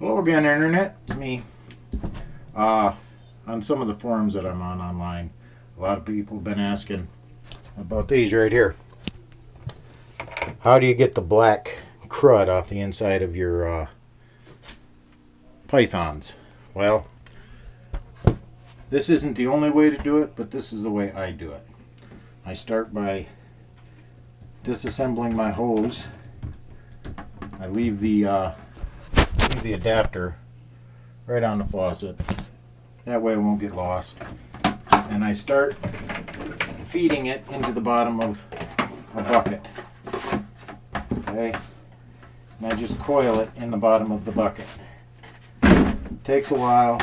Hello again, Internet. It's me. On some of the forums that I'm on online, a lot of people have been asking about these right here. How do you get the black crud off the inside of your pythons? Well, this isn't the only way to do it, but this is the way I do it. I start by disassembling my hose. I leave the adapter right on the faucet. That way it won't get lost. And I start feeding it into the bottom of a bucket. Okay? And I just coil it in the bottom of the bucket. It takes a while,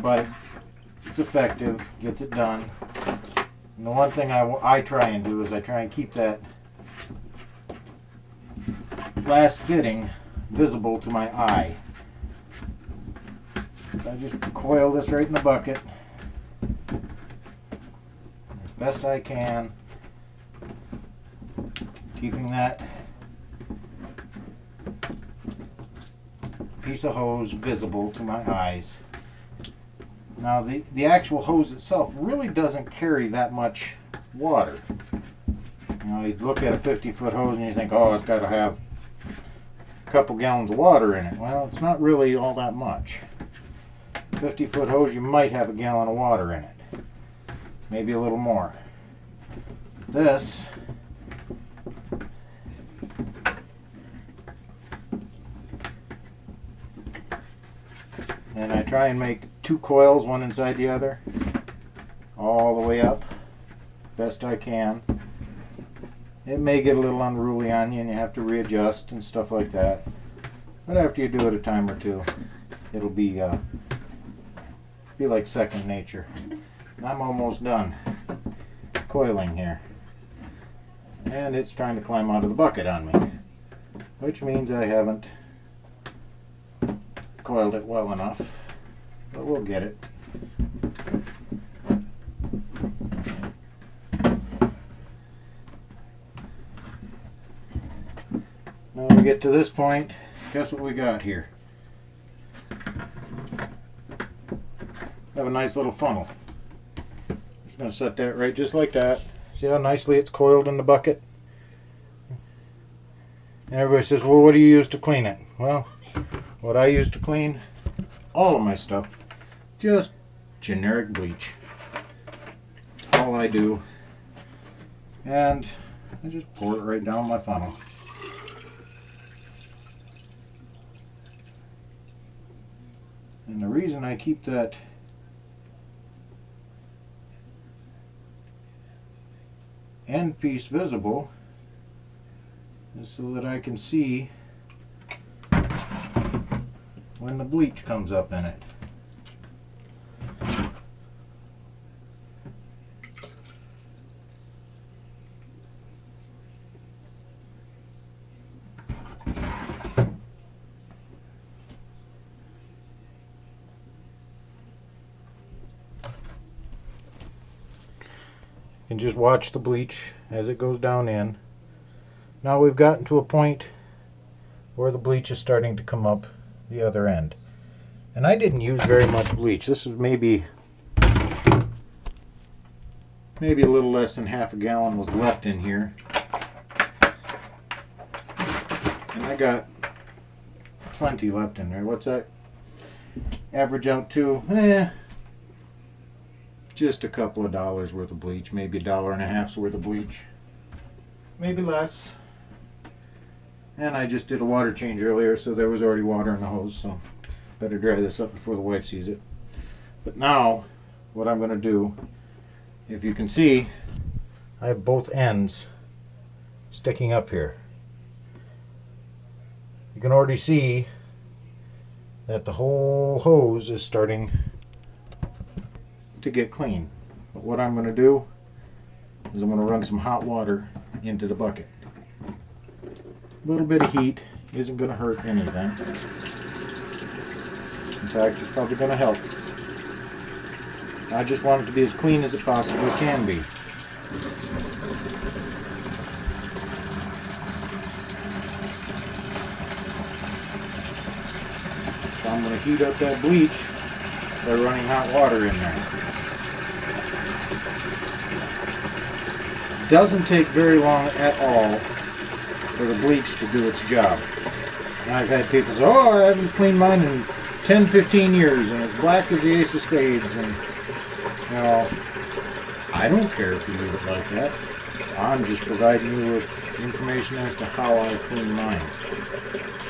but it's effective, gets it done. And the one thing I try and do is I try and keep that last fitting visible to my eye. I just coil this right in the bucket as best I can, keeping that piece of hose visible to my eyes. Now the actual hose itself really doesn't carry that much water. You know, you look at a 50-foot hose and you think, oh, it's got to have a couple gallons of water in it. Well, it's not really all that much. 50-foot hose, you might have a gallon of water in it. Maybe a little more. This and I try and make two coils, one inside the other, all the way up, best I can. It may get a little unruly on you and you have to readjust and stuff like that. But after you do it a time or two, it'll be like second nature. And I'm almost done coiling here. And it's trying to climb out of the bucket on me, which means I haven't coiled it well enough, but we'll get it. Now we get to this point, guess what we got here? I have a nice little funnel. I'm just going to set that right just like that. See how nicely it's coiled in the bucket? And everybody says, well, what do you use to clean it? Well, what I use to clean all of my stuff, just generic bleach. That's all I do. And I just pour it right down my funnel. And the reason I keep that end piece visible is so that I can see when the bleach comes up in it. And just watch the bleach as it goes down in. Now we've gotten to a point where the bleach is starting to come up the other end. And I didn't use very much bleach. This is maybe a little less than half a gallon was left in here. And I got plenty left in there. What's that average out to? Just a couple of dollars worth of bleach, maybe $1.50 worth of bleach, maybe less. And I just did a water change earlier, so there was already water in the hose, so better dry this up before the wife sees it. But now what I'm going to do, if you can see, I have both ends sticking up here. You can already see that the whole hose is starting to get clean. But what I'm going to do is I'm going to run some hot water into the bucket. A little bit of heat isn't going to hurt anything. In fact, it's probably going to help. I just want it to be as clean as it possibly can be. So I'm going to heat up that bleach by running hot water in there. Doesn't take very long at all for the bleach to do its job. And I've had people say, oh, I haven't cleaned mine in 10, 15 years and it's black as the ace of spades. And, you know, I don't care if you leave it like that. I'm just providing you with information as to how I clean mine.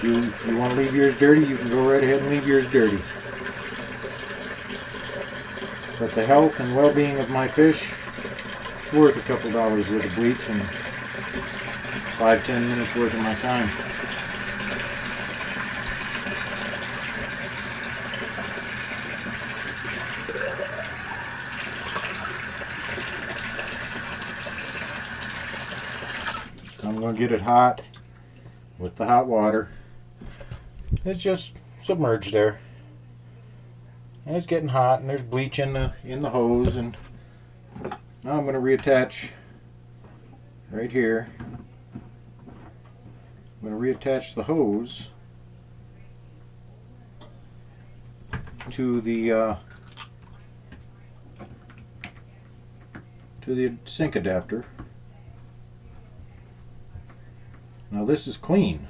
If you want to leave yours dirty, you can go right ahead and leave yours dirty. But the health and well-being of my fish, it's worth a couple dollars worth of bleach and 5-10 minutes worth of my time. I'm going to get it hot with the hot water. It's just submerged there. And it's getting hot and there's bleach in the hose, and now I'm going to reattach right here. I'm going to reattach the hose to the sink adapter. Now this is clean.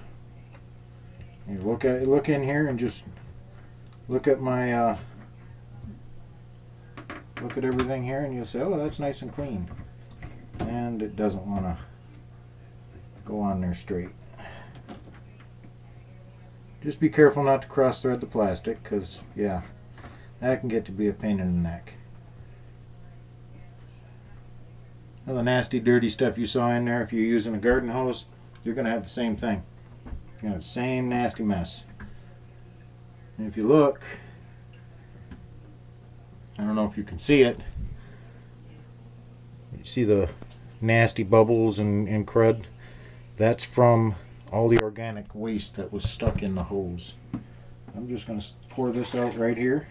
You look in here and just look at my look at everything here, and you'll say, oh, that's nice and clean. And it doesn't want to go on there straight. Just be careful not to cross thread the plastic, because yeah, that can get to be a pain in the neck. Now the nasty dirty stuff you saw in there, if you're using a garden hose, you're going to have the same thing. You're going to have the same nasty mess. And if you look, I don't know if you can see it, you see the nasty bubbles and crud? That's from all the organic waste that was stuck in the hose. I'm just going to pour this out right here.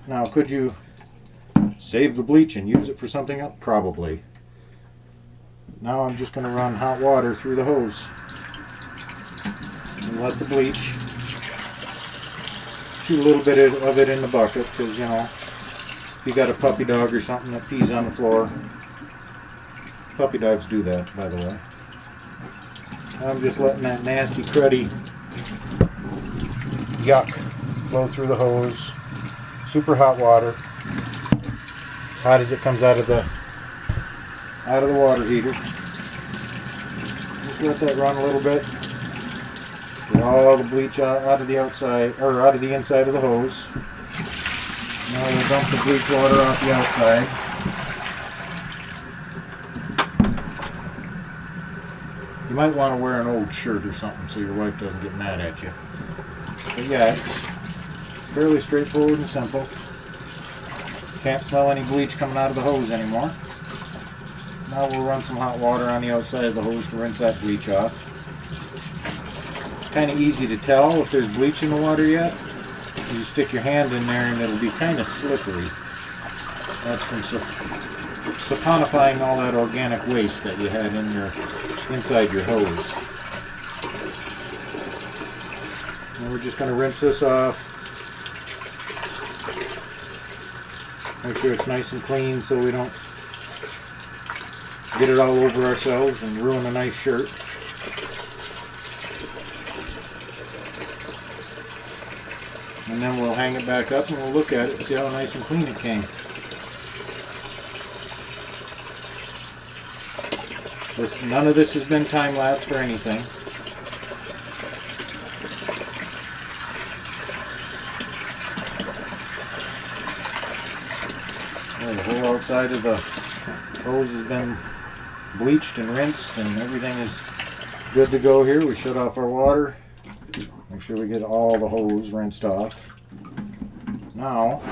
Now, could you save the bleach and use it for something else? Probably. Now I'm just going to run hot water through the hose and let the bleach shoot a little bit of it in the bucket, because, you know, if you got a puppy dog or something that pees on the floor, puppy dogs do that, by the way. I'm just letting that nasty, cruddy yuck flow through the hose. Super hot water, as hot as it comes out of the water heater. Just let that run a little bit. Get all the bleach out of the outside, or out of the inside of the hose. Now we'll dump the bleach water off the outside. You might want to wear an old shirt or something so your wife doesn't get mad at you. But yeah, it's fairly straightforward and simple. Can't smell any bleach coming out of the hose anymore. Now we'll run some hot water on the outside of the hose to rinse that bleach off. Kind of easy to tell if there's bleach in the water yet. You stick your hand in there and it'll be kind of slippery. That's from saponifying all that organic waste that you had in inside your hose. And we're just going to rinse this off. Make sure it's nice and clean so we don't get it all over ourselves and ruin a nice shirt. And then we'll hang it back up and we'll look at it and see how nice and clean it came. None of this has been time-lapsed or anything. Well, the whole outside of the hose has been bleached and rinsed and everything is good to go here. We shut off our water. Make sure we get all the hose rinsed off. Now,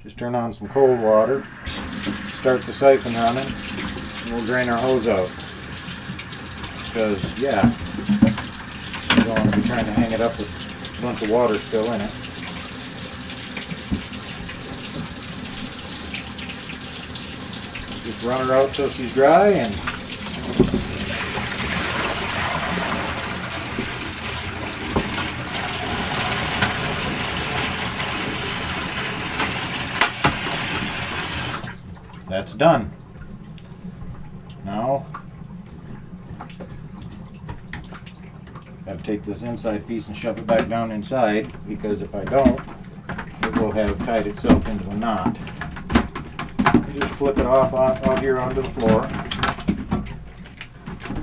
just turn on some cold water, start the siphon running, and we'll drain our hose out. Because, yeah, you don't want to be trying to hang it up with a bunch of water still in it. Just run her out till she's dry and that's done. Now, got to take this inside piece and shove it back down inside, because if I don't, it will have tied itself into a knot. Just flip it off out here onto the floor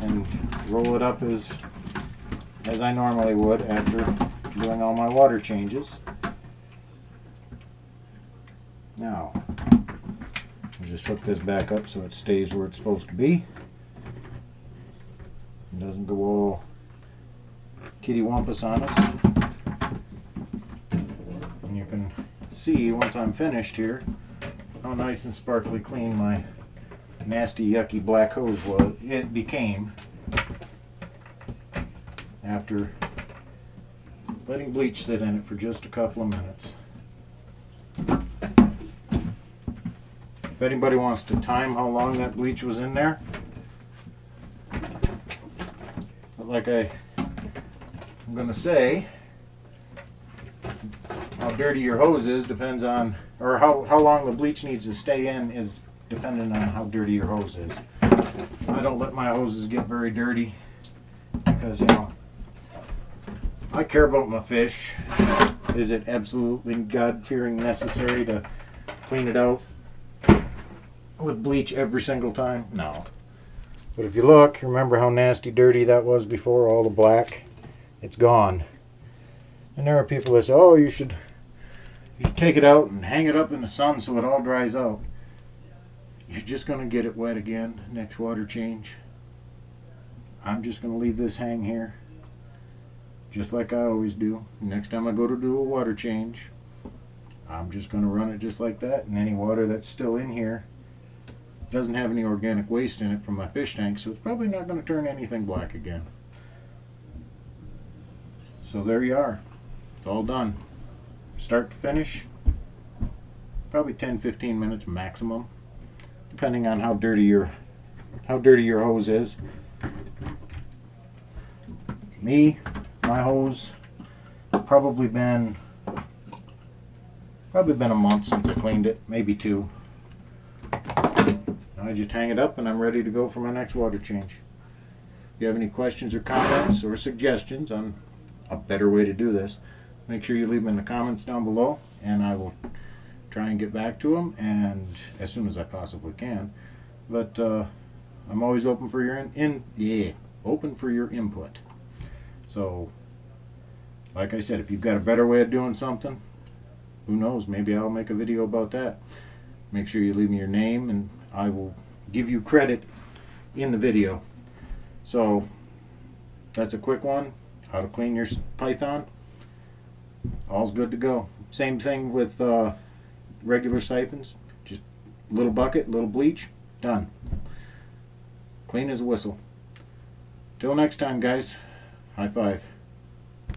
and roll it up as I normally would after doing all my water changes. Now, I'll just hook this back up so it stays where it's supposed to be. It doesn't go all kitty wampus on us. And you can see once I'm finished here how nice and sparkly clean my nasty yucky black hose became after letting bleach sit in it for just a couple of minutes. If anybody wants to time how long that bleach was in there, but like I'm going to say, how dirty your hose is depends on, or how long the bleach needs to stay in is dependent on how dirty your hose is. I don't let my hoses get very dirty because, you know, I care about my fish. Is it absolutely God-fearing necessary to clean it out with bleach every single time? No. But if you look, remember how nasty dirty that was before, all the black? It's gone. And there are people that say, oh, you should take it out and hang it up in the sun so it all dries out. You're just going to get it wet again next water change. I'm just going to leave this hang here, just like I always do. Next time I go to do a water change, I'm just going to run it just like that, and any water that's still in here doesn't have any organic waste in it from my fish tank, so it's probably not going to turn anything black again. So there you are. It's all done. Start to finish, probably 10-15 minutes maximum, depending on how dirty your hose is. My hose, probably been a month since I cleaned it, maybe 2. Now I just hang it up and I'm ready to go for my next water change. If you have any questions or comments or suggestions on a better way to do this, make sure you leave them in the comments down below, and I will try and get back to them, and as soon as I possibly can. But I'm always open for your input. So, like I said, if you've got a better way of doing something, who knows? Maybe I'll make a video about that. Make sure you leave me your name, and I will give you credit in the video. So, that's a quick one. How to clean your Python. All's good to go. Same thing with regular siphons. Just a little bucket, little bleach, done. Clean as a whistle. Till next time, guys. High five.